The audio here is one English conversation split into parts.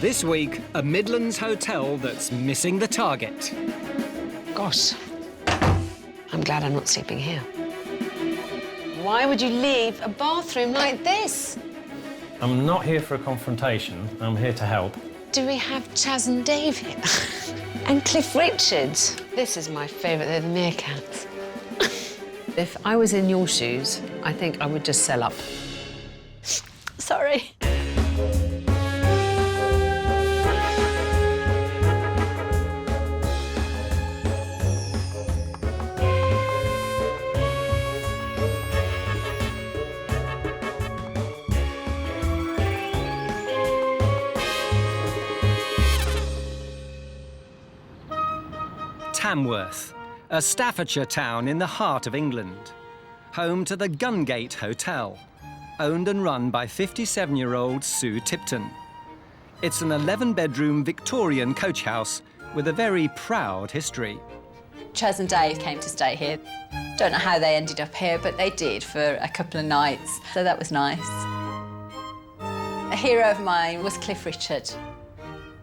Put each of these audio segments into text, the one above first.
This week, a Midlands hotel that's missing the target. Gosh, I'm glad I'm not sleeping here. Why would you leave a bathroom like this? I'm not here for a confrontation. I'm here to help. Do we have Chaz and David? And Cliff Richards? This is my favourite, they're the meerkats. If I was in your shoes, I think I would just sell up. Sorry. Tamworth, a Staffordshire town in the heart of England, home to the Gungate Hotel, owned and run by 57-year-old Sue Tipton. It's an 11-bedroom Victorian coach house with a very proud history. Chaz and Dave came to stay here. Don't know how they ended up here, but they did for a couple of nights, so that was nice. A hero of mine was Cliff Richard.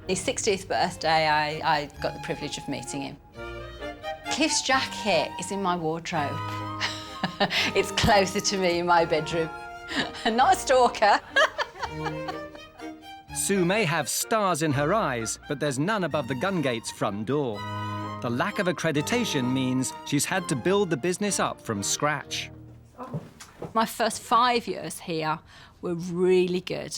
His 60th birthday, I got the privilege of meeting him. Cliff's jacket is in my wardrobe. It's closer to me in my bedroom. Not a stalker. Sue may have stars in her eyes, but there's none above the Gungate's front door. The lack of accreditation means she's had to build the business up from scratch. My first 5 years here were really good.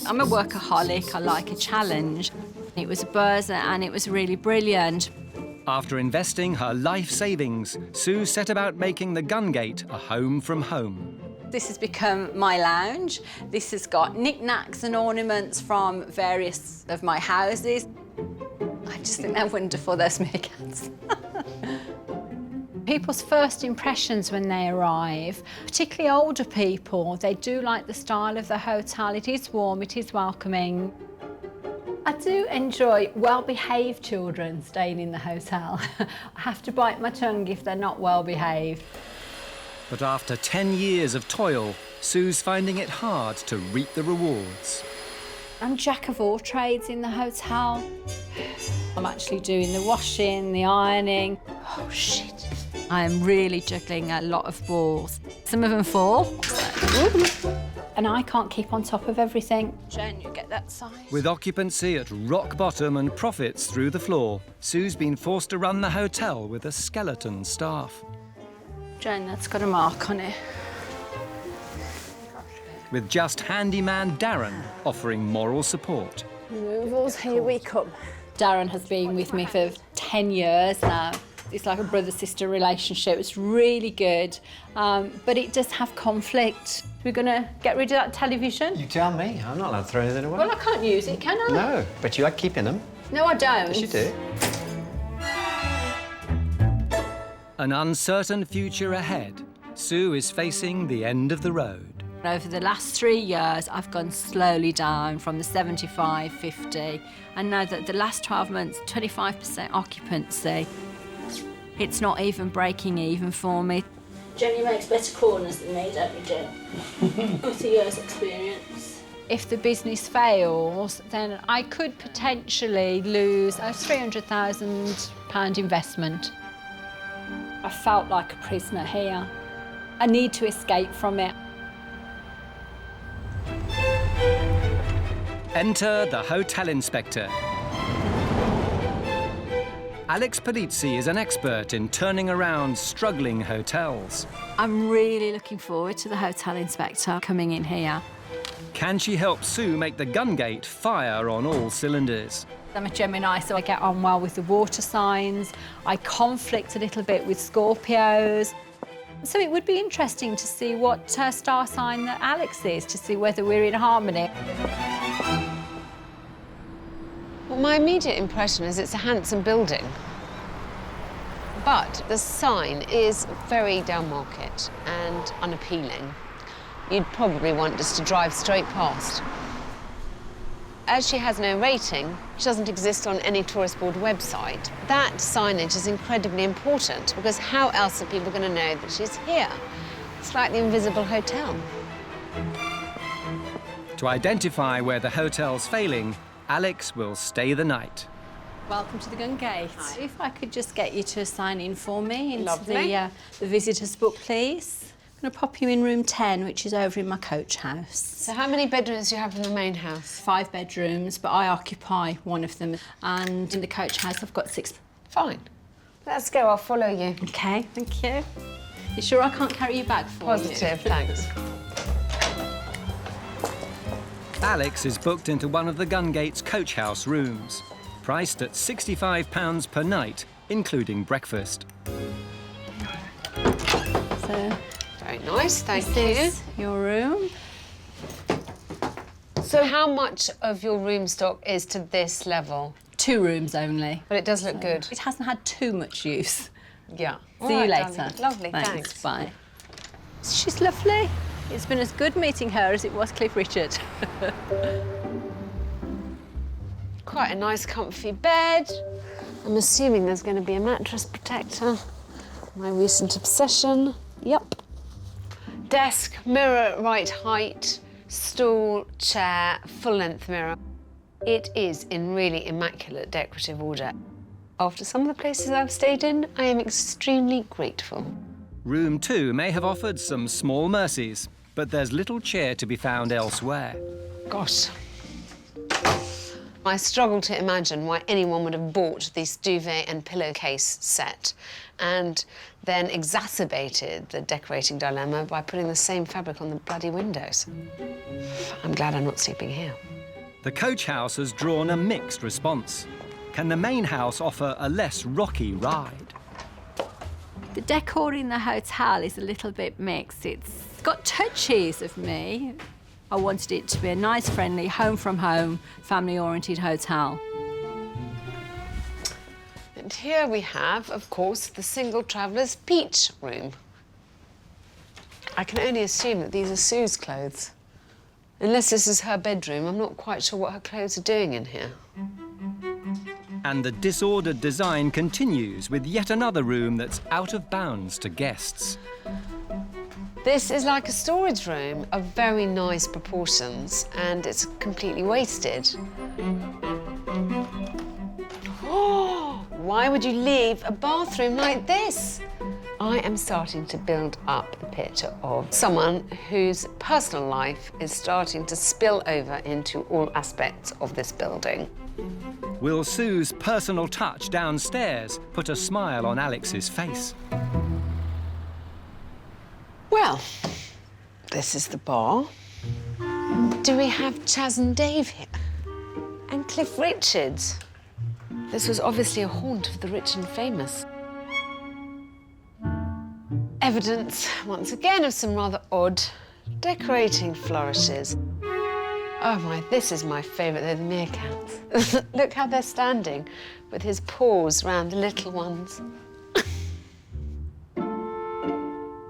I'm a workaholic, I like a challenge. It was a buzz and it was really brilliant. After investing her life savings, Sue set about making the Gungate a home from home. This has become my lounge. This has got knickknacks and ornaments from various of my houses. I just think they're wonderful, those meerkats. People's first impressions when they arrive, particularly older people, they do like the style of the hotel. It is warm, it is welcoming. I do enjoy well-behaved children staying in the hotel. I have to bite my tongue if they're not well-behaved. But after 10 years of toil, Sue's finding it hard to reap the rewards. I'm jack of all trades in the hotel. I'm actually doing the washing, the ironing. Oh, shit. I'm really juggling a lot of balls. Some of them fall. And I can't keep on top of everything. Jen, you get that size? With occupancy at rock bottom and profits through the floor, Sue's been forced to run the hotel with a skeleton staff. Jen, that's got a mark on it. With just handyman Darren offering moral support. Removals, here we come. Darren has been with me for 10 years now. It's like a brother-sister relationship. It's really good, but it does have conflict. We're going to get rid of that television. You tell me. I'm not allowed to throw anything away. Well, I can't use it, can I? No, but you like keeping them. No, I don't. Yes, you do. An uncertain future ahead. Sue is facing the end of the road. Over the last 3 years, I've gone slowly down from the 75, 50, and now that the last 12 months, 25% occupancy. It's not even breaking even for me. Jenny makes better corners than me, don't you, Jen? With a year's experience. If the business fails, then I could potentially lose a £300,000 investment. I felt like a prisoner here. I need to escape from it. Enter the hotel inspector. Alex Polizzi is an expert in turning around struggling hotels. I'm really looking forward to the hotel inspector coming in here. Can she help Sue make the Gungate fire on all cylinders? I'm a Gemini, so I get on well with the water signs. I conflict a little bit with Scorpios. So it would be interesting to see what star sign that Alex is, to see whether we're in harmony. Well, my immediate impression is it's a handsome building. But the sign is very downmarket and unappealing. You'd probably want us to drive straight past. As she has no rating, she doesn't exist on any tourist board website. That signage is incredibly important because how else are people going to know that she's here? It's like the invisible hotel. To identify where the hotel's failing, Alex will stay the night. Welcome to the Gungate. If I could just get you to sign in for me into Lovely. the visitors book, please. I'm going to pop you in room 10, which is over in my coach house. So how many bedrooms do you have in the main house? 5 bedrooms, but I occupy one of them. And in the coach house, I've got 6. Fine. Let's go, I'll follow you. OK, thank you. You sure I can't carry your bag for you? Positive, thanks. Alex is booked into one of the Gungate's coach house rooms, priced at £65 per night, including breakfast. So, Very nice, thank this you. is your room. So how much of your room stock is to this level? 2 rooms only. But it does look good. It hasn't had too much use. Yeah. See you All right, later. darling. Lovely, thanks. Bye. She's lovely. It's been as good meeting her as it was Cliff Richard. Quite a nice comfy bed. I'm assuming there's going to be a mattress protector. My recent obsession. Yep. Desk, mirror at right height, stool, chair, full-length mirror. It is in really immaculate decorative order. After some of the places I've stayed in, I am extremely grateful. Room 2 may have offered some small mercies, but there's little cheer to be found elsewhere. Gosh. I struggle to imagine why anyone would have bought this duvet and pillowcase set and then exacerbated the decorating dilemma by putting the same fabric on the bloody windows. I'm glad I'm not sleeping here. The coach house has drawn a mixed response. Can the main house offer a less rocky ride? The decor in the hotel is a little bit mixed. It's got touches of me. I wanted it to be a nice, friendly, home-from-home, family-oriented hotel. And here we have, of course, the single traveller's peach room. I can only assume that these are Sue's clothes. Unless this is her bedroom, I'm not quite sure what her clothes are doing in here. And the disordered design continues with yet another room that's out of bounds to guests. This is like a storage room of very nice proportions, and it's completely wasted. Oh, why would you leave a bathroom like this? I am starting to build up a picture of someone whose personal life is starting to spill over into all aspects of this building. Will Sue's personal touch downstairs put a smile on Alex's face? Well, this is the bar. Do we have Chaz and Dave here? And Cliff Richards. This was obviously a haunt of the rich and famous. Evidence, once again, of some rather odd decorating flourishes. Oh my, this is my favourite, they're the meerkats. Look how they're standing with his paws round the little ones.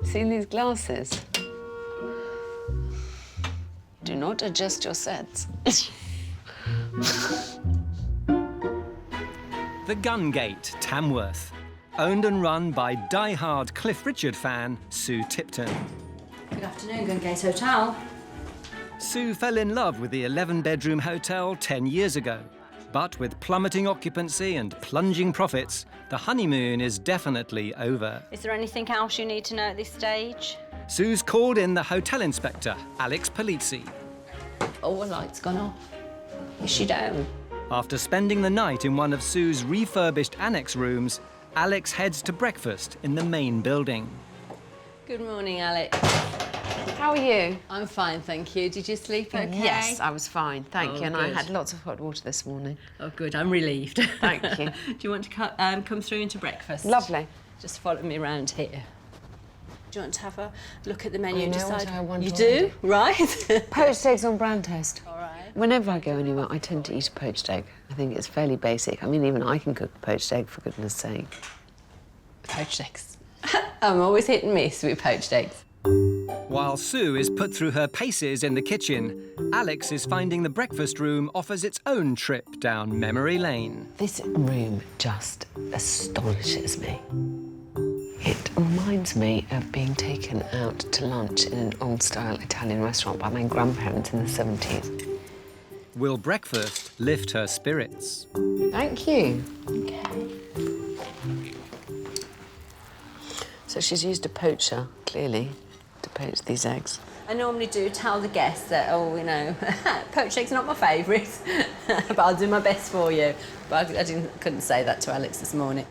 Seen these glasses? Do not adjust your sets. The Gungate, Tamworth. Owned and run by die-hard Cliff Richard fan Sue Tipton. Good afternoon, Gungate Hotel. Sue fell in love with the 11-bedroom hotel 10 years ago. But with plummeting occupancy and plunging profits, the honeymoon is definitely over. Is there anything else you need to know at this stage? Sue's called in the hotel inspector, Alex Polizzi. Oh, the light's gone off. Is she down? After spending the night in one of Sue's refurbished annex rooms, Alex heads to breakfast in the main building. Good morning, Alex. How are you? I'm fine, thank you. Did you sleep okay? Yes, I was fine, thank you. And I good. had lots of hot water this morning. Oh, good. I'm relieved. Thank you. Do you want to come through into breakfast? Lovely. Just follow me around here. Do you want to have a look at the menu I and know decide? what I want You already. do? Right. Poached eggs on brown toast. All right. Whenever I go anywhere, I tend to eat a poached egg. I think it's fairly basic. I mean, even I can cook a poached egg, for goodness sake. Poached eggs. I'm always hit and miss with poached eggs. While Sue is put through her paces in the kitchen, Alex is finding the breakfast room offers its own trip down memory lane. This room just astonishes me. It reminds me of being taken out to lunch in an old-style Italian restaurant by my grandparents in the 70s. Will breakfast lift her spirits? Thank you. Okay. So she's used a poacher, clearly, to poach these eggs. I normally do tell the guests that, oh, you know, poached egg's not my favourite, but I'll do my best for you. But I couldn't say that to Alex this morning.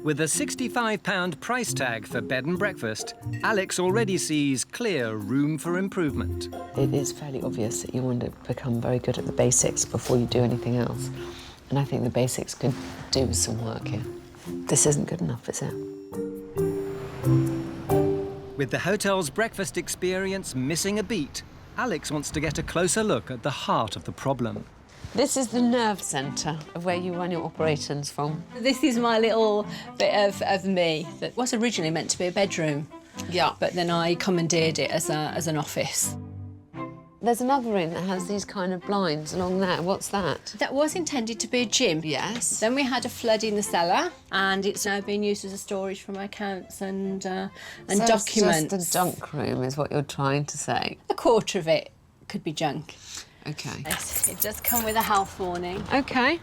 With a £65 price tag for bed and breakfast, Alex already sees clear room for improvement. It is fairly obvious that you want to become very good at the basics before you do anything else. And I think the basics could do with some work here. This isn't good enough, is it? With the hotel's breakfast experience missing a beat, Alex wants to get a closer look at the heart of the problem. This is the nerve centre of where you run your operations from. This is my little bit of me that was originally meant to be a bedroom. Yeah. But then I commandeered it as an office. There's another room that has these kind of blinds along there. What's that? That was intended to be a gym. Yes. Then we had a flood in the cellar, and it's now being used as a storage for my accounts and documents. It's just a junk room, is what you're trying to say. A quarter of it could be junk. OK. It does come with a health warning. OK.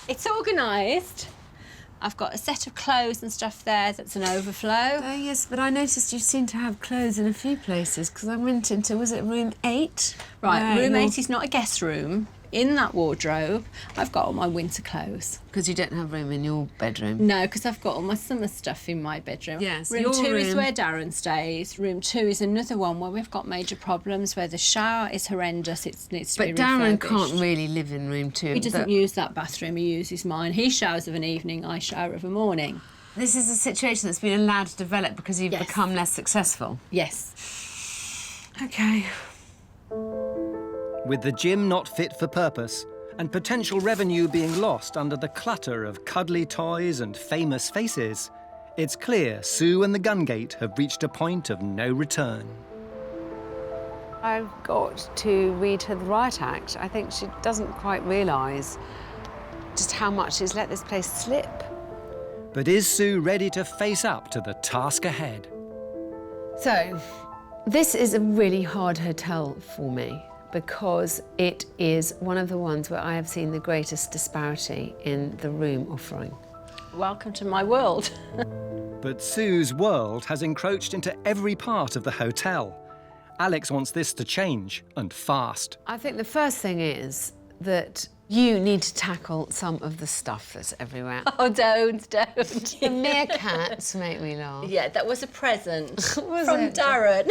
It's organised. I've got a set of clothes and stuff there that's an overflow. Oh, yes, but I noticed you seem to have clothes in a few places, because I went into, was it room 8? Right, room 8 is not a guest room. In that wardrobe, I've got all my winter clothes. Because you don't have room in your bedroom? No, because I've got all my summer stuff in my bedroom. Yes, room your 2 is room- where Darren stays. Room 2 is another one where we've got major problems, where the shower is horrendous. It needs to be But Darren refurbished. can't really live in room 2. He doesn't use that bathroom, he uses mine. He showers of an evening, I shower of a morning. This is a situation that's been allowed to develop because you've Yes. become less successful. Yes. OK. With the gym not fit for purpose and potential revenue being lost under the clutter of cuddly toys and famous faces, it's clear Sue and the Gungate have reached a point of no return. I've got to read her the right act. I think she doesn't quite realise just how much she's let this place slip. But is Sue ready to face up to the task ahead? So, this is a really hard hotel for me because it is one of the ones where I have seen the greatest disparity in the room offering. Welcome to my world. But Sue's world has encroached into every part of the hotel. Alex wants this to change, and fast. I think the first thing is that you need to tackle some of the stuff that's everywhere. Oh, don't. The meerkats make me laugh. Yeah, that was a present Was from it? Darren.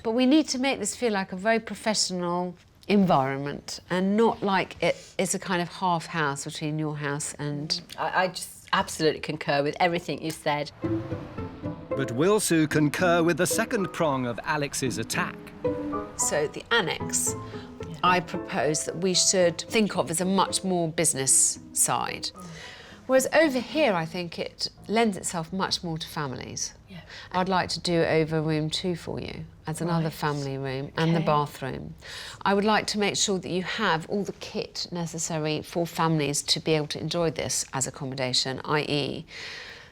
But we need to make this feel like a very professional environment and not like it's a kind of half house between your house and... I just absolutely concur with everything you said. But will Sue concur with the second prong of Alex's attack? So the annex, I propose that we should think of as a much more business side. Whereas over here, I think it lends itself much more to families. Yeah. I'd like to do over room 2 for you as another family room and the Okay. bathroom. I would like to make sure that you have all the kit necessary for families to be able to enjoy this as accommodation, i.e.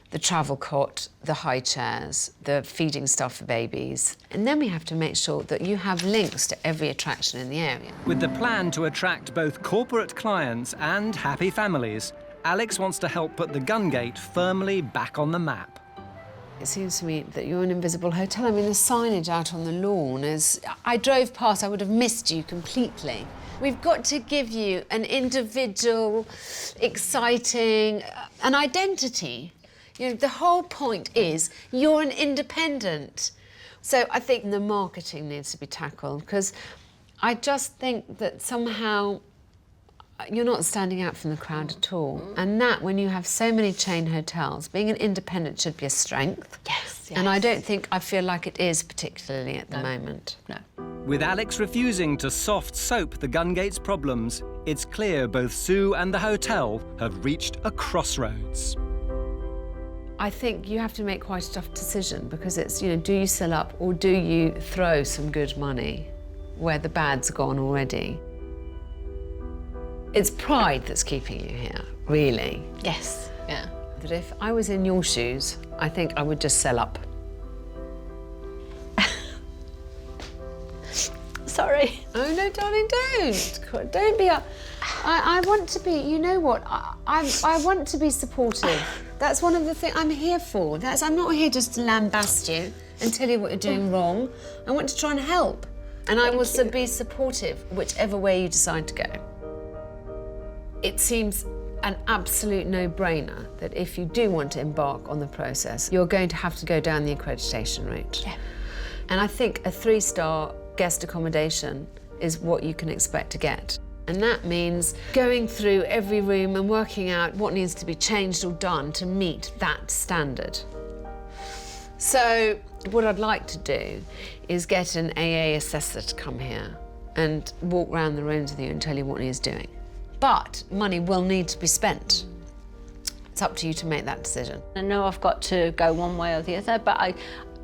the travel cot, the high chairs, the feeding stuff for babies. And then we have to make sure that you have links to every attraction in the area. With the plan to attract both corporate clients and happy families, Alex wants to help put the Gungate firmly back on the map. It seems to me that you're an invisible hotel. I mean, the signage out on the lawn is... I drove past, I would have missed you completely. We've got to give you an individual, exciting, an identity. You know, the whole point is you're an independent. So I think the marketing needs to be tackled because I just think that somehow you're not standing out from the crowd at all. And that, when you have so many chain hotels, being an independent should be a strength. Yes. And I don't think I feel like it is particularly at the moment. No. With Alex refusing to soft soap the Gungate's problems, it's clear both Sue and the hotel have reached a crossroads. I think you have to make quite a tough decision because it's, you know, do you sell up or do you throw some good money where the bad's gone already? It's pride that's keeping you here, really. Yes. Yeah. That if I was in your shoes, I think I would just sell up. sorry. Oh, no, darling, don't. Don't be up. I want to be, you know what? I want to be supportive. That's one of the things I'm here for. I'm not here just to lambast you and tell you what you're doing wrong. I want to try and help. And I will be supportive whichever way you decide to go. It seems an absolute no-brainer that if you do want to embark on the process, you're going to have to go down the accreditation route. Yeah. And I think a 3-star guest accommodation is what you can expect to get. And that means going through every room and working out what needs to be changed or done to meet that standard. So what I'd like to do is get an AA assessor to come here and walk around the rooms with you and tell you what he's doing. But money will need to be spent. It's up to you to make that decision. I know I've got to go one way or the other, but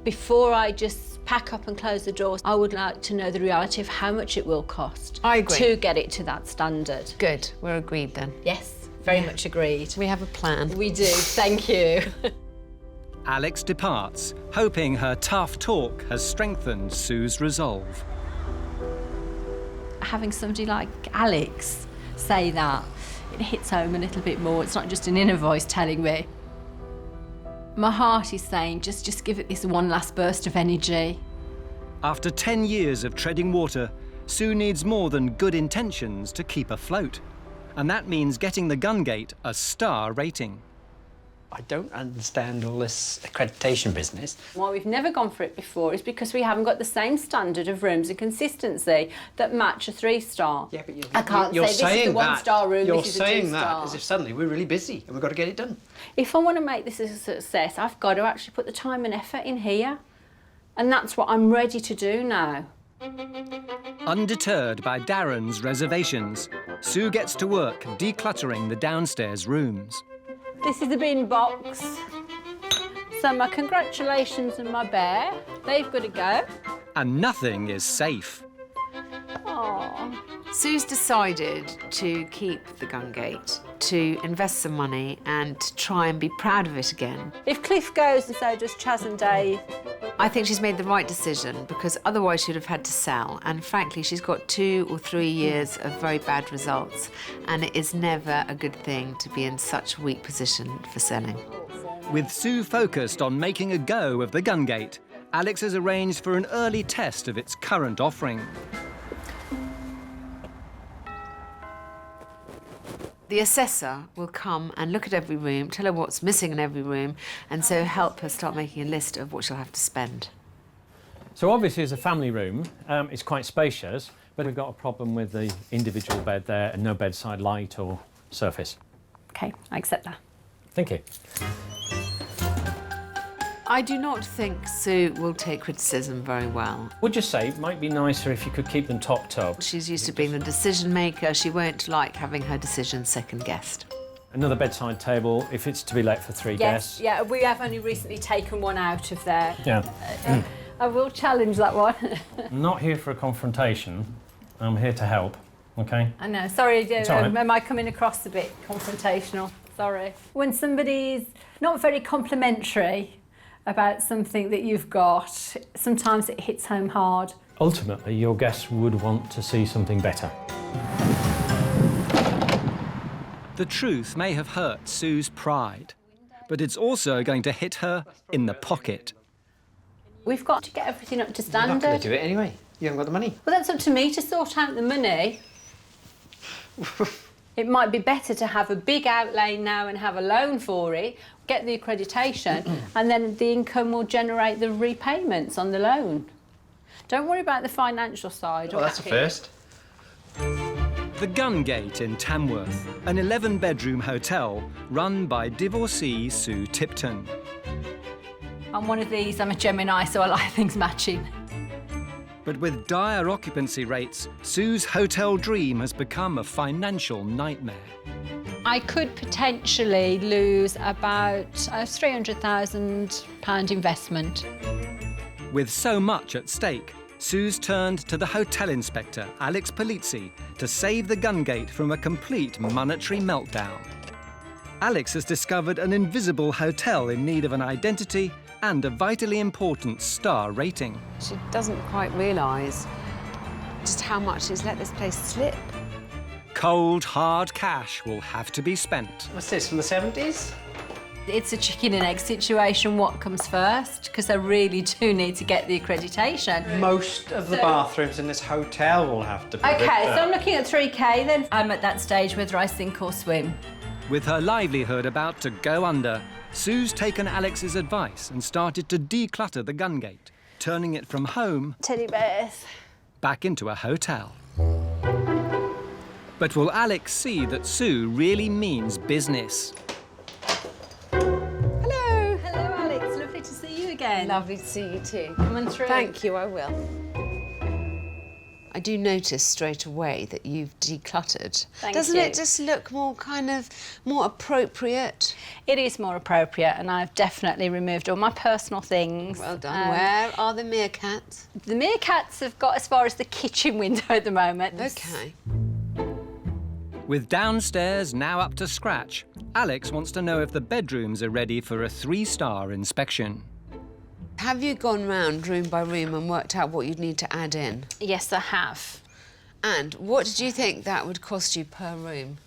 before I just pack up and close the doors, I would like to know the reality of how much it will cost. I agree. To get it to that standard. Good, we're agreed then. Yes, very much agreed. We have a plan. We do, thank you. Alex departs, hoping her tough talk has strengthened Sue's resolve. Having somebody like Alex say that, it hits home a little bit more. It's not just an inner voice telling me. My heart is saying, just give it this one last burst of energy. After 10 years of treading water, Sue needs more than good intentions to keep afloat. And that means getting the Gungate a star rating. I don't understand all this accreditation business. Why we've never gone for it before is because we haven't got the same standard of rooms and consistency that match a 3-star. Yeah, but I can't say this is the 1-star room, You're this is a saying 2-star. that as if suddenly we're really busy and we've got to get it done. If I want to make this a success, I've got to actually put the time and effort in here. And that's what I'm ready to do now. Undeterred by Darren's reservations, Sue gets to work decluttering the downstairs rooms. This is the bin box. So my congratulations and my bear, they've got to go. And nothing is safe. Aww. Sue's decided to keep the Gungate, to invest some money and to try and be proud of it again. If Cliff goes, and so does Chaz and Dave. I think she's made the right decision because otherwise she'd have had to sell. And frankly, she's got 2 or 3 years of very bad results. And it is never a good thing to be in such a weak position for selling. With Sue focused on making a go of the Gungate, Alex has arranged for an early test of its current offering. The assessor will come and look at every room, tell her what's missing in every room, and so help her start making a list of what she'll have to spend. So obviously as a family room, it's quite spacious, but we've got a problem with the individual bed there and no bedside light or surface. OK, I accept that. Thank you. I do not think Sue will take criticism very well. Would you say it might be nicer if you could keep them topped up? She's used to being the decision maker. She won't like having her decisions second guessed. Another bedside table, if it's to be let for 3 guests. Yes, yeah, we have only recently taken one out of there. Yeah. I will challenge that one. I'm not here for a confrontation. I'm here to help, OK? I know, sorry, It's all right. am I coming across a bit confrontational? Sorry. When somebody's not very complimentary about something that you've got, sometimes it hits home hard. Ultimately, your guests would want to see something better. The truth may have hurt Sue's pride, but it's also going to hit her in the pocket. We've got to get everything up to You're not standard. going to do it anyway. You haven't got the money. Well, that's up to me to sort out the money. It might be better to have a big outlay now and have a loan for it, get the accreditation, and then the income will generate the repayments on the loan. Don't worry about the financial side. Well, that's a first. The Gungate in Tamworth, an 11-bedroom hotel run by divorcee Sue Tipton. I'm one of these, I'm a Gemini, so I like things matching. But with dire occupancy rates, Sue's hotel dream has become a financial nightmare. I could potentially lose about a £300,000 investment. With so much at stake, Sue's turned to the hotel inspector, Alex Polizzi, to save the Gungate from a complete monetary meltdown. Alex has discovered an invisible hotel in need of an identity and a vitally important star rating. She doesn't quite realise just how much she's let this place slip. Cold, hard cash will have to be spent. What's this, from the 70s? It's a chicken and egg situation, what comes first, because I really do need to get the accreditation. Most of the bathrooms in this hotel will have to be OK, ripped so out. I'm looking at 3K then. I'm at that stage whether I sink or swim. With her livelihood about to go under, Sue's taken Alex's advice and started to declutter the gun gate, turning it from home Teddy bears. back into a hotel. But will Alex see that Sue really means business? Hello. Hello, Alex. Lovely to see you again. Lovely to see you too. Come on through. Thank you, I will. I do notice straight away that you've decluttered. Thank Doesn't you. it just look more more appropriate? It is more appropriate, and I've definitely removed all my personal things. Well done. Where are the meerkats? The meerkats have got as far as the kitchen window at the moment. Okay. With downstairs now up to scratch, Alex wants to know if the bedrooms are ready for a 3-star inspection. Have you gone round room by room and worked out what you'd need to add in? Yes, I have. And what did you think that would cost you per room?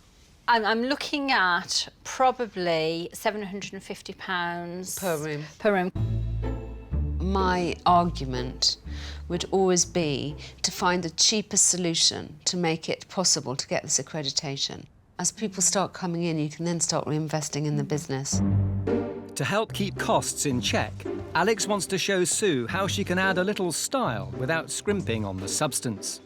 I'm looking at probably £750 Per room. Per room. My argument would always be to find the cheapest solution to make it possible to get this accreditation. As people start coming in, you can then start reinvesting in the business. To help keep costs in check, Alex wants to show Sue how she can add a little style without scrimping on the substance.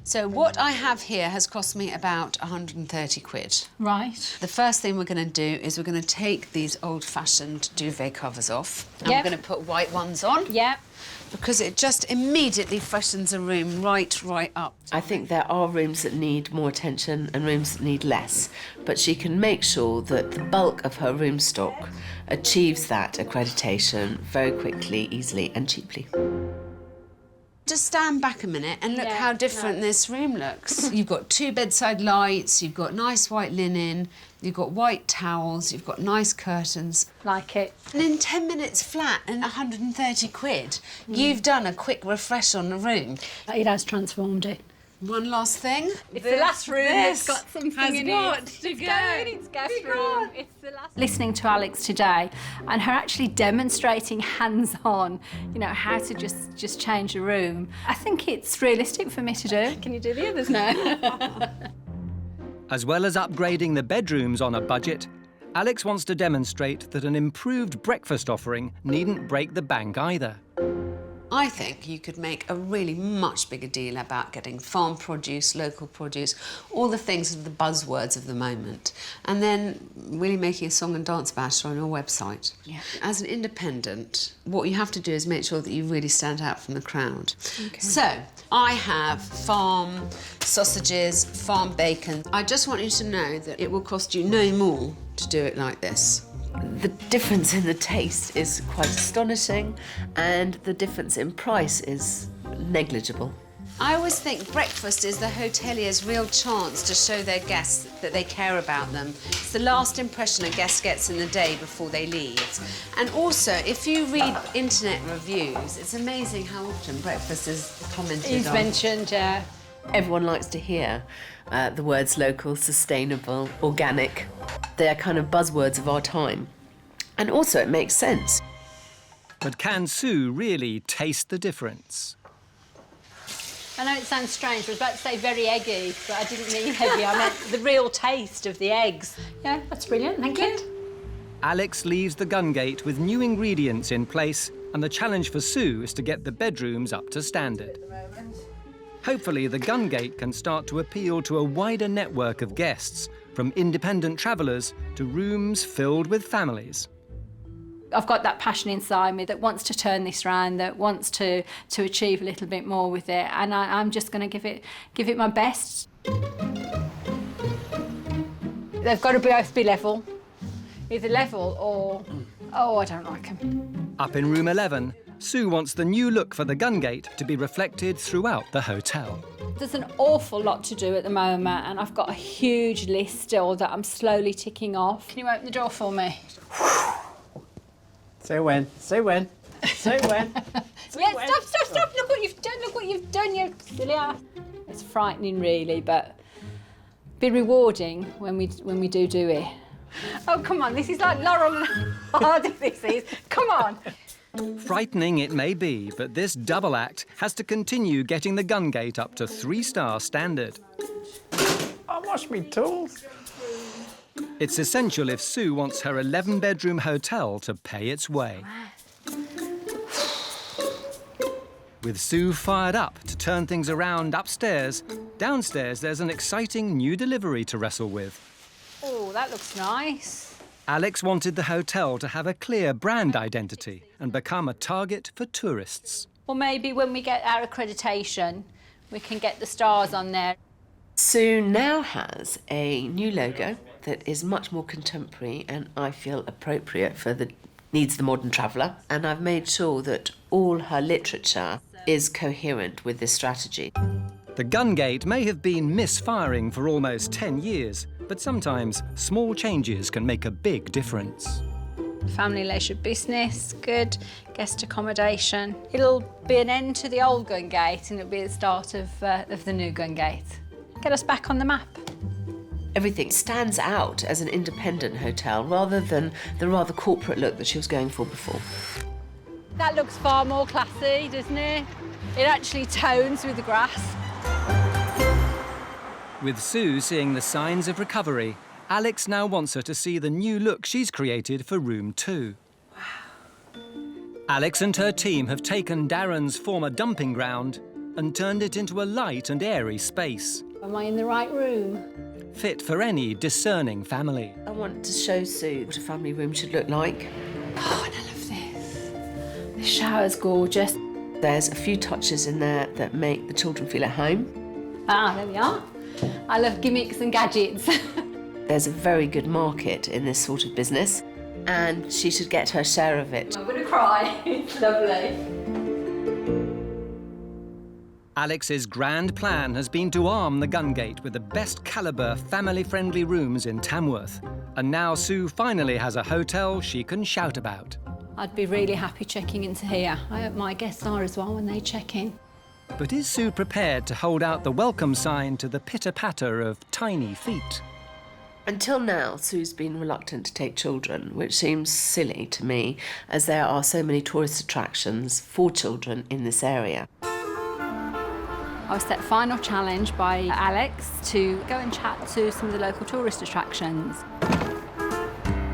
So what I have here has cost me about 130 quid. Right. The first thing we're going to do is we're going to take these old-fashioned duvet covers off. And Yep. we're going to put white ones on. Yep. Because it just immediately freshens a room right up. I think there are rooms that need more attention and rooms that need less, but she can make sure that the bulk of her room stock achieves that accreditation very quickly, easily and cheaply. Just stand back a minute and look Yeah, how different this room looks. You've got 2 bedside lights, you've got nice white linen, you've got white towels, you've got nice curtains. Like it. And in 10 minutes flat and 130 quid, you've done a quick refresh on the room. It has transformed it. One last thing. It's the last room that's This got something has in got it. to It's go. going in its guest room. It's the last. Listening to Alex today and her actually demonstrating hands-on, you know, how to just change a room. I think it's realistic for me to do. Can you do the others now? As well as upgrading the bedrooms on a budget, Alex wants to demonstrate that an improved breakfast offering needn't break the bank either. I think you could make a really much bigger deal about getting farm produce, local produce, all the things that are the buzzwords of the moment, and then really making a song and dance about it on your website. Yeah. As an independent, what you have to do is make sure that you really stand out from the crowd. Okay. So, I have farm sausages, farm bacon. I just want you to know that it will cost you no more to do it like this. The difference in the taste is quite astonishing, and the difference in price is negligible. I always think breakfast is the hotelier's real chance to show their guests that they care about them. It's the last impression a guest gets in the day before they leave. And also, if you read internet reviews, it's amazing how often breakfast is commented He's on. mentioned, yeah. Everyone likes to hear the words local, sustainable, organic. They're kind of buzzwords of our time. And also, it makes sense. But can Sue really taste the difference? I know it sounds strange. I was about to say very eggy, but I didn't mean heavy. I meant the real taste of the eggs. Yeah, that's brilliant. Thank you. Alex leaves the gun gate with new ingredients in place, and the challenge for Sue is to get the bedrooms up to standard. Hopefully, the gun gate can start to appeal to a wider network of guests, from independent travellers to rooms filled with families. I've got that passion inside me that wants to turn this round, that wants to achieve a little bit more with it, and I'm just going to give it my best. They've got to both be level, either level or I don't like them. Up in room 11, Sue wants the new look for the gun gate to be reflected throughout the hotel. There's an awful lot to do at the moment, and I've got a huge list still that I'm slowly ticking off. Can you open the door for me? Say when. Say when. Say when. Yeah, stop! Look what you've done, you silly ass. It's frightening, really, but be rewarding when we do it. Oh, come on, this is like Laurel and Hardy, this is. Come on. Frightening it may be, but this double act has to continue getting the Gungate up to 3-star standard. I wash me tools. It's essential if Sue wants her 11-bedroom hotel to pay its way. With Sue fired up to turn things around upstairs, downstairs there's an exciting new delivery to wrestle with. Oh, that looks nice. Alex wanted the hotel to have a clear brand identity and become a target for tourists. Well, maybe when we get our accreditation, we can get the stars on there. Sue now has a new logo that is much more contemporary and I feel appropriate for the needs of the modern traveller. And I've made sure that all her literature is coherent with this strategy. The Gungate may have been misfiring for almost 10 years, but sometimes small changes can make a big difference. Family leisure business, good guest accommodation. It'll be an end to the old Gungate and it'll be the start of the new Gungate. Get us back on the map. Everything stands out as an independent hotel rather than the rather corporate look that she was going for before. That looks far more classy, doesn't it? It actually tones with the grass. With Sue seeing the signs of recovery, Alex now wants her to see the new look she's created for room 2. Wow. Alex and her team have taken Darren's former dumping ground and turned it into a light and airy space. Am I in the right room? Fit for any discerning family. I want to show Sue what a family room should look like. Oh, and I love this. The shower's gorgeous. There's a few touches in there that make the children feel at home. Ah, there we are. I love gimmicks and gadgets. There's a very good market in this sort of business, and she should get her share of it. I'm going to cry. It's lovely. Alex's grand plan has been to arm the Gungate with the best calibre, family-friendly rooms in Tamworth. And now Sue finally has a hotel she can shout about. I'd be really happy checking into here. I hope my guests are as well when they check in. But is Sue prepared to hold out the welcome sign to the pitter-patter of tiny feet? Until now, Sue's been reluctant to take children, which seems silly to me, as there are so many tourist attractions for children in this area. I was set final challenge by Alex to go and chat to some of the local tourist attractions.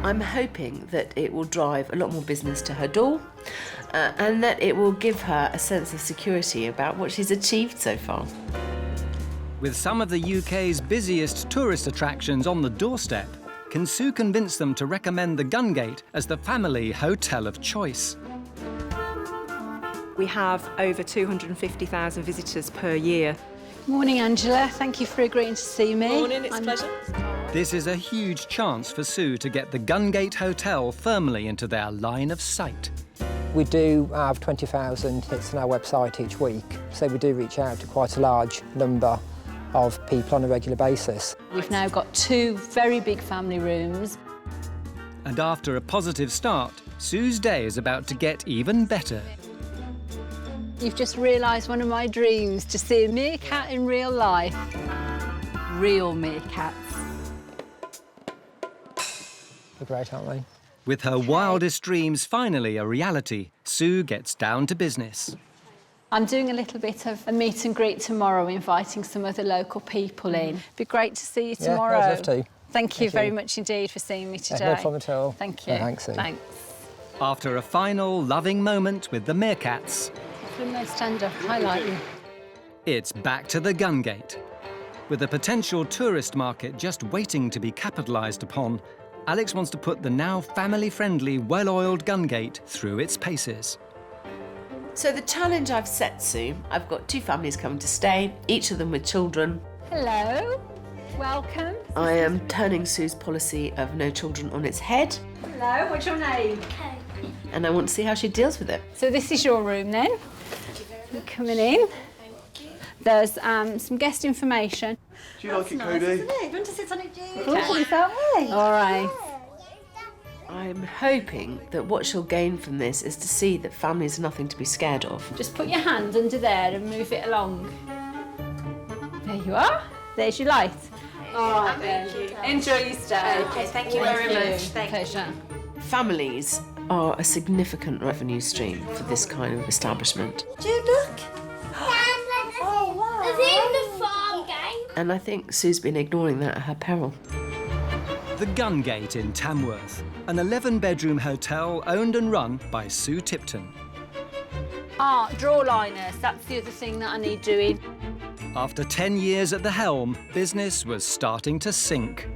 I'm hoping that it will drive a lot more business to her door and that it will give her a sense of security about what she's achieved so far. With some of the UK's busiest tourist attractions on the doorstep, can Sue convince them to recommend the Gungate as the family hotel of choice? We have over 250,000 visitors per year. Morning, Angela. Thank you for agreeing to see me. Morning, it's a pleasure. This is a huge chance for Sue to get the Gungate Hotel firmly into their line of sight. We do have 20,000 hits on our website each week, so we do reach out to quite a large number of people on a regular basis. We've now got 2 very big family rooms. And after a positive start, Sue's day is about to get even better. You've just realised one of my dreams, to see a meerkat in real life. Real meerkats. They're great, aren't they? With her wildest dreams finally a reality, Sue gets down to business. I'm doing a little bit of a meet and greet tomorrow, inviting some other local people in. It'd be great to see you tomorrow. Yeah, I'd love to. Thank you very much indeed for seeing me today. No problem at all. Thank you. No, thanks, Sue. Thanks. After a final loving moment with the meerkats, Stand up, I like you. it's back to the Gungate. With a potential tourist market just waiting to be capitalised upon, Alex wants to put the now family-friendly, well-oiled Gungate through its paces. So the challenge I've set, Sue, I've got 2 families coming to stay, each of them with children. Hello, welcome. I am turning Sue's policy of no children on its head. Hello, what's your name? And I want to see how she deals with it. So this is your room then. You're coming in. There's some guest information. Do you like it, Cody? Isn't it? Do you want to sit on it, Jude? Okay. All right. I'm hoping that what she'll gain from this is to see that families are nothing to be scared of. Just put your hand under there and move it along. There you are. There's your light. All right, then. Enjoy your stay. Okay, thank you very much. Thank you. Pleasure. Families are a significant revenue stream for this kind of establishment. Do you look? Oh, wow. Is it in the farm game? And I think Sue's been ignoring that at her peril. The Gungate in Tamworth, an 11-bedroom hotel owned and run by Sue Tipton. Draw liners. That's the other thing that I need doing. After 10 years at the helm, business was starting to sink.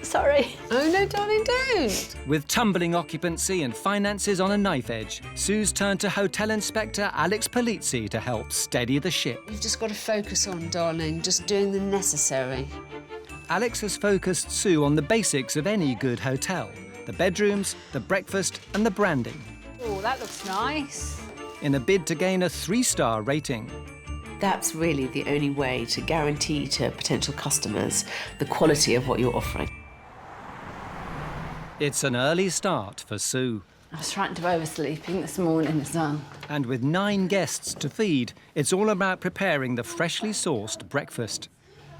Sorry. Oh, no, darling, don't. With tumbling occupancy and finances on a knife edge, Sue's turned to Hotel Inspector Alex Polizzi to help steady the ship. You've just got to focus on, darling, just doing the necessary. Alex has focused Sue on the basics of any good hotel: the bedrooms, the breakfast and the branding, Oh, that looks nice. in a bid to gain a 3-star rating. That's really the only way to guarantee to potential customers the quality of what you're offering. It's an early start for Sue. I was frightened of oversleeping this morning as well. And with 9 guests to feed, it's all about preparing the freshly sourced breakfast.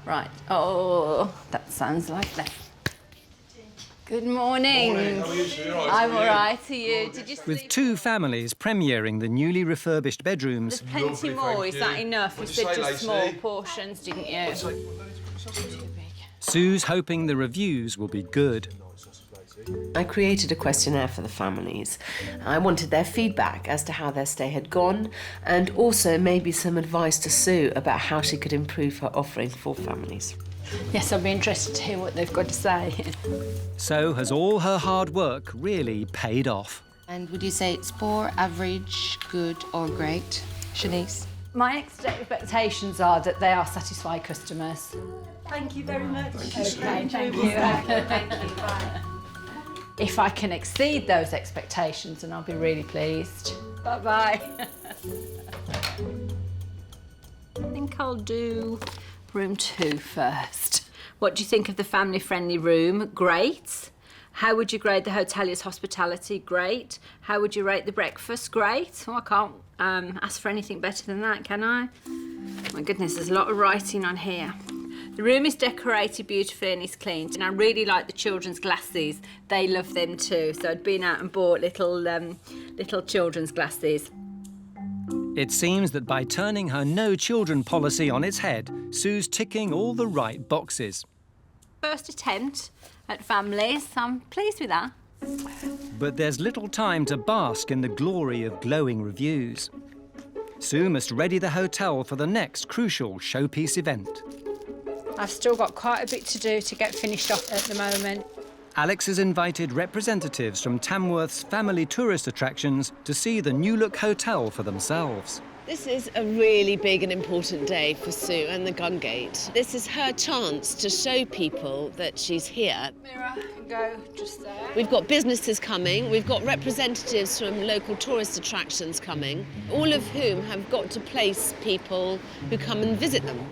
Right. Oh, that sounds lovely. Good morning. Morning. How are you, Sue? All right, I'm how all are you? right. Are you? Did you With sleep? 2 families premiering the newly refurbished bedrooms, There's plenty Lovely, more. thank Is that you. enough? You What'd said you say, just small Lacey? portions, didn't you? Sue's hoping the reviews will be good. I created a questionnaire for the families. I wanted their feedback as to how their stay had gone, and also maybe some advice to Sue about how she could improve her offering for families. Yes, I'll be interested to hear what they've got to say. So has all her hard work really paid off? And would you say it's poor, average, good or great, Shanice? My expectations are that they are satisfied customers. Thank you very much. Okay, thank you. If I can exceed those expectations, then I'll be really pleased. Bye-bye. I think I'll do room 2 first. What do you think of the family-friendly room? Great. How would you grade the hotelier's hospitality? Great. How would you rate the breakfast? Great. Oh, I can't ask for anything better than that, can I? My goodness, there's a lot of writing on here. The room is decorated beautifully and is cleaned, and I really like the children's glasses. They love them too, so I'd been out and bought little children's glasses. It seems that by turning her no children policy on its head, Sue's ticking all the right boxes. First attempt at families, I'm pleased with that. But there's little time to bask in the glory of glowing reviews. Sue must ready the hotel for the next crucial showpiece event. I've still got quite a bit to do to get finished off at the moment. Alex has invited representatives from Tamworth's family tourist attractions to see the new-look hotel for themselves. This is a really big and important day for Sue and the Gungate. This is her chance to show people that she's here. Mirror can go just there. We've got businesses coming, we've got representatives from local tourist attractions coming, all of whom have got to place people who come and visit them.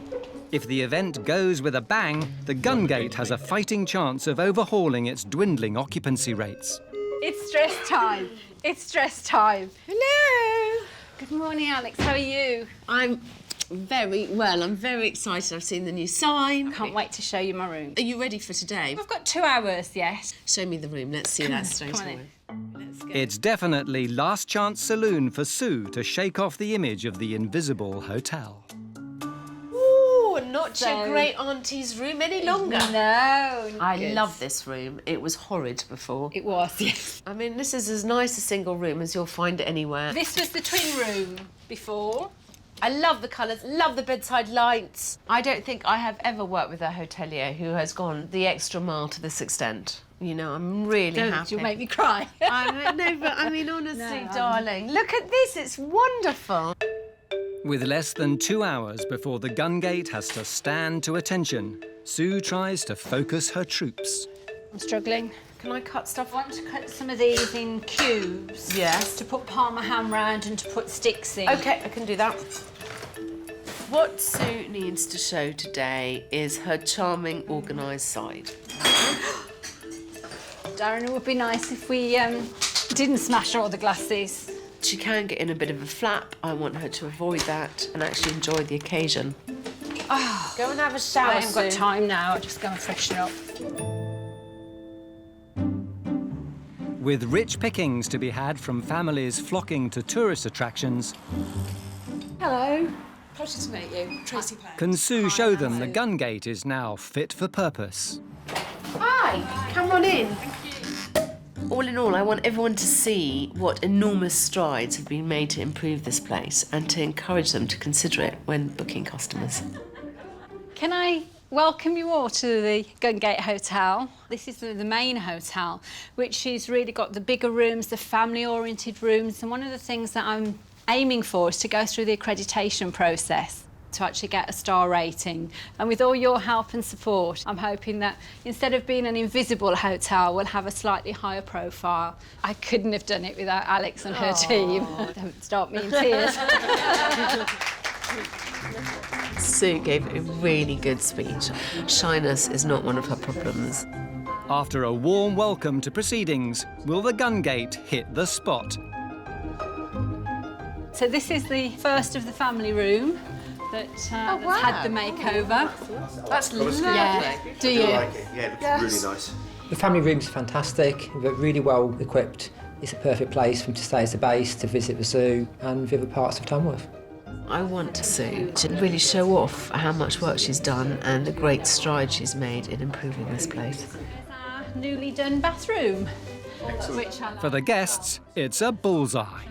If the event goes with a bang, the Gungate has a fighting chance of overhauling its dwindling occupancy rates. It's stress time. It's stress time. Hello. Good morning, Alex. How are you? I'm very well. I'm very excited. I've seen the new sign. Can't wait to show you my room. Are you ready for today? I've got 2 hours, yes. Show me the room. Let's see that straight Come on away. Let's go. It's definitely last chance saloon for Sue to shake off the image of the invisible hotel. Ooh, not So- your great auntie's room any longer. No. I good. love this room. It was horrid before. It was, yes. I mean, this is as nice a single room as you'll find anywhere. This was the twin room before. I love the colours, love the bedside lights. I don't think I have ever worked with a hotelier who has gone the extra mile to this extent. You know, I'm really happy. You'll make me cry. No, but I mean, honestly, darling, look at this, it's wonderful. With less than 2 hours before the Gungate has to stand to attention, Sue tries to focus her troops. I'm struggling. Can I cut stuff? I want to cut some of these in cubes. Yes. To put Parma ham round and to put sticks in. OK, I can do that. What Sue needs to show today is her charming, organised side. Darren, it would be nice if we didn't smash all the glasses. She can get in a bit of a flap. I want her to avoid that and actually enjoy the occasion. Go and have a shower. I haven't got time now. I'll just go and freshen up. With rich pickings to be had from families flocking to tourist attractions, Hello. Pleasure to meet you. Tracy Pound. can Sue show them the gun gate is now fit for purpose? Hi, come on in. All in all, I want everyone to see what enormous strides have been made to improve this place and to encourage them to consider it when booking customers. Can I welcome you all to the Gungate Hotel? This is the main hotel, which has really got the bigger rooms, the family-oriented rooms, and one of the things that I'm aiming for is to go through the accreditation process to actually get a star rating. And with all your help and support, I'm hoping that instead of being an invisible hotel, we'll have a slightly higher profile. I couldn't have done it without Alex and her team. Don't start me in tears. Sue gave a really good speech. Shyness is not one of her problems. After a warm welcome to proceedings, will the gun gate hit the spot? So this is the first of the family room that's had the makeover. That's lovely. Yeah. Do you? I like it. Yeah, it looks really nice. The family rooms are fantastic, they're really well equipped. It's a perfect place for them to stay as a base, to visit the zoo and the other parts of Tamworth. I want Sue to really show off how much work she's done and the great strides she's made in improving this place. Our newly done bathroom. Which I like. For the guests, it's a bullseye.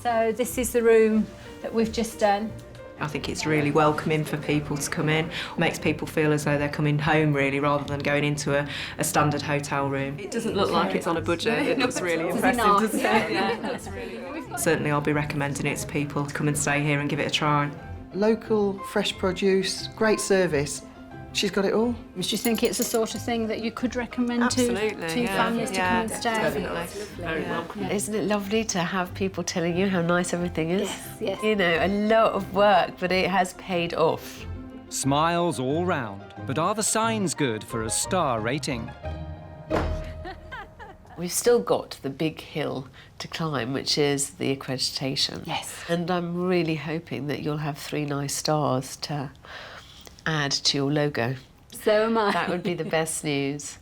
So this is the room that we've just done. I think it's really welcoming for people to come in. It makes people feel as though they're coming home, really, rather than going into a standard hotel room. It doesn't look like it's on a budget. It looks really impressive, doesn't it? Yeah. Certainly I'll be recommending it to people to come and stay here and give it a try. Local, fresh produce, great service. She's got it all. Do you think it's the sort of thing that you could recommend to families to come and stay? Definitely. Very welcome. Isn't it lovely to have people telling you how nice everything is? Yes, yes. You know, a lot of work, but it has paid off. Smiles all round, but are the signs good for a star rating? We've still got the big hill to climb, which is the accreditation. Yes. And I'm really hoping that you'll have 3 nice stars to add to your logo. So am I. That would be the best news.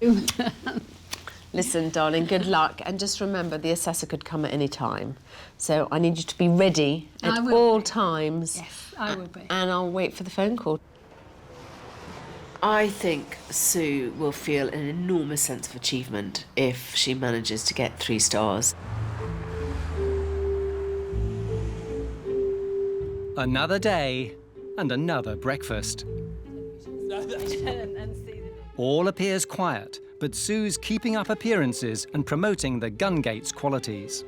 Listen, darling, good luck. And just remember, the assessor could come at any time. So I need you to be ready at all times. Yes, I will be. And I'll wait for the phone call. I think Sue will feel an enormous sense of achievement if she manages to get 3 stars. Another day and another breakfast. All appears quiet, but Sue's keeping up appearances and promoting the gun gate's qualities.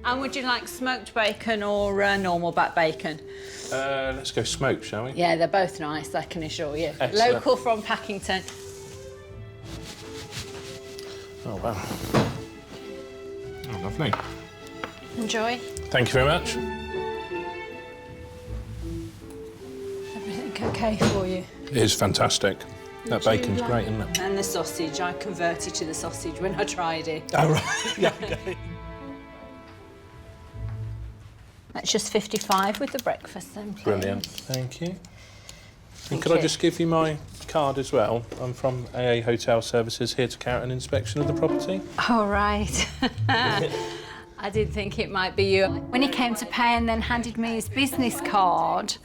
And would you like smoked bacon or normal back bacon? Let's go smoked, shall we? Yeah, they're both nice, I can assure you. Excellent. Local from Packington. Oh, wow. Oh, lovely. Enjoy. Thank you very much. Everything okay for you? It is fantastic. That bacon's great, isn't it? And the sausage, I converted to the sausage when I tried it. Oh, right. Yeah, okay. That's just 55 with the breakfast then, please. Brilliant. Thank you. And could I just give you my card as well? I'm from AA Hotel Services, here to carry out an inspection of the property. All right. I did think it might be you. When he came to pay and then handed me his business card,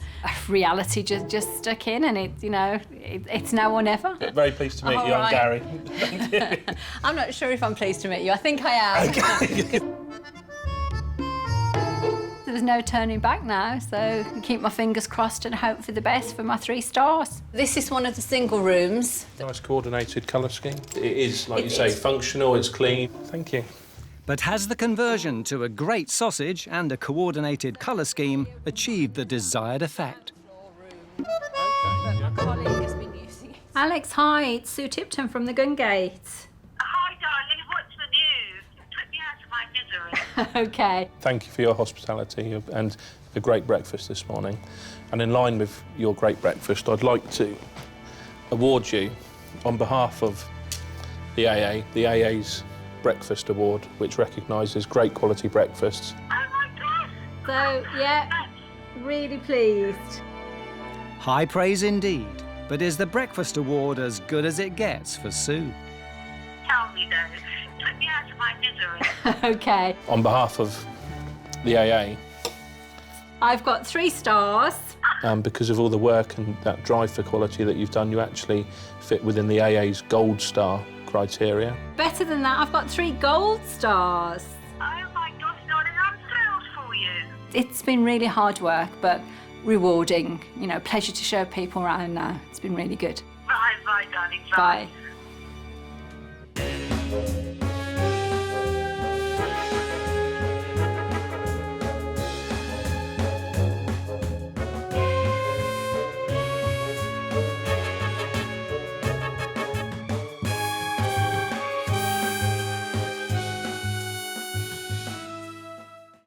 reality just stuck in, and it's now or never. Very pleased to meet you. I'm Gary. Thank you. I'm not sure if I'm pleased to meet you. I think I am. Okay. There's no turning back now, so I keep my fingers crossed and hope for the best for my 3 stars. This is one of the single rooms. Nice coordinated colour scheme. It is, like you say, functional, it's clean. Thank you. But has the conversion to a great sausage and a coordinated colour scheme achieved the desired effect? Alex, hi, it's Sue Tipton from the Gungate. Hi, darling, what's the news? Put me out of my misery. OK. Thank you for your hospitality and the great breakfast this morning. And in line with your great breakfast, I'd like to award you, on behalf of the AA's Breakfast Award, which recognises great quality breakfasts. Oh, my gosh! So, yeah, really pleased. High praise indeed, but is the breakfast award as good as it gets for Sue? Tell me though, put me out of my misery. OK. On behalf of the AA, I've got 3 stars. because of all the work and that drive for quality that you've done, you actually fit within the AA's gold star criteria. Better than that, I've got 3 gold stars. Oh my gosh, darling, I'm thrilled for you. It's been really hard work, but rewarding. You know, pleasure to show people around now. It's been really good. Bye, darling. Bye. Bye.